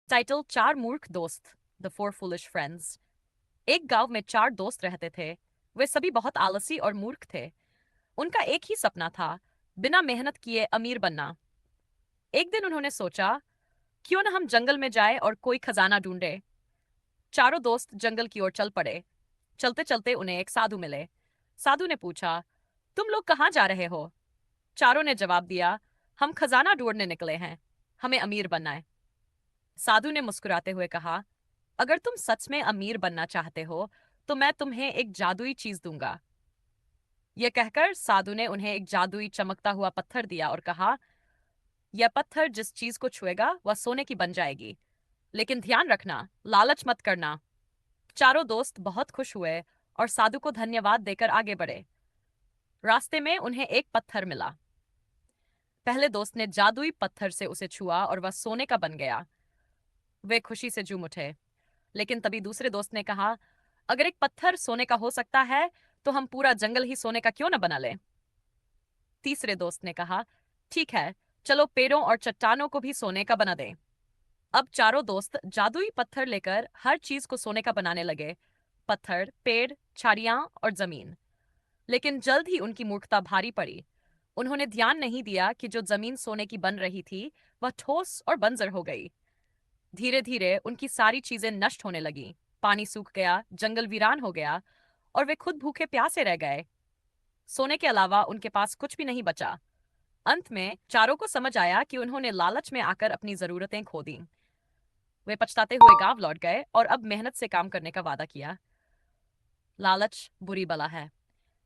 Title चार मूर्ख दोस्त, द फोर फुलिश फ्रेंड्स। एक गांव में चार दोस्त रहते थे। वे सभी बहुत आलसी और मूर्ख थे। उनका एक ही सपना था, बिना मेहनत किए अमीर बनना। एक दिन उन्होंने सोचा, क्यों न हम जंगल में जाए और कोई खजाना ढूंढे। चारों दोस्त जंगल की ओर चल पड़े। चलते चलते उन्हें एक साधु मिले। साधु ने पूछा, तुम लोग कहाँ जा रहे हो? चारों ने जवाब दिया, हम खजाना ढूंढने निकले हैं, हमें अमीर बनना है। साधु ने मुस्कुराते हुए कहा, अगर तुम सच में अमीर बनना चाहते हो तो मैं तुम्हें एक जादुई चीज दूंगा। यह कहकर साधु ने उन्हें एक जादुई चमकता हुआ पत्थर दिया और कहा, यह पत्थर जिस चीज को छुएगा वह सोने की बन जाएगी, लेकिन ध्यान रखना, लालच मत करना। चारों दोस्त बहुत खुश हुए और साधु को धन्यवाद देकर आगे बढ़े। रास्ते में उन्हें एक पत्थर मिला। पहले दोस्त ने जादुई पत्थर से उसे छुआ और वह सोने का बन गया। वे खुशी से झूम उठे। लेकिन तभी दूसरे दोस्त ने कहा, अगर एक पत्थर सोने का हो सकता है तो हम पूरा जंगल ही सोने का क्यों न बना लें। तीसरे दोस्त ने कहा, ठीक है, चलो पेड़ों और चट्टानों को भी सोने का बना दें। अब चारों दोस्त जादुई पत्थर लेकर हर चीज को सोने का बनाने लगे, पत्थर, पेड़, झाड़ियां और जमीन। लेकिन जल्द ही उनकी मूर्खता भारी पड़ी। उन्होंने ध्यान नहीं दिया कि जो जमीन सोने की बन रही थी वह ठोस और बंजर हो गई। धीरे धीरे उनकी सारी चीजें नष्ट होने लगी। पानी सूख गया, जंगल वीरान हो गया और वे खुद भूखे प्यासे रह गए। सोने के अलावा उनके पास कुछ भी नहीं बचा। अंत में चारों को समझ आया कि उन्होंने लालच में आकर अपनी जरूरतें खो दी। वे पछताते हुए गांव लौट गए और अब मेहनत से काम करने का वादा किया। लालच बुरी बला है।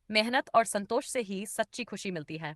मेहनत और संतोष से ही सच्ची खुशी मिलती है।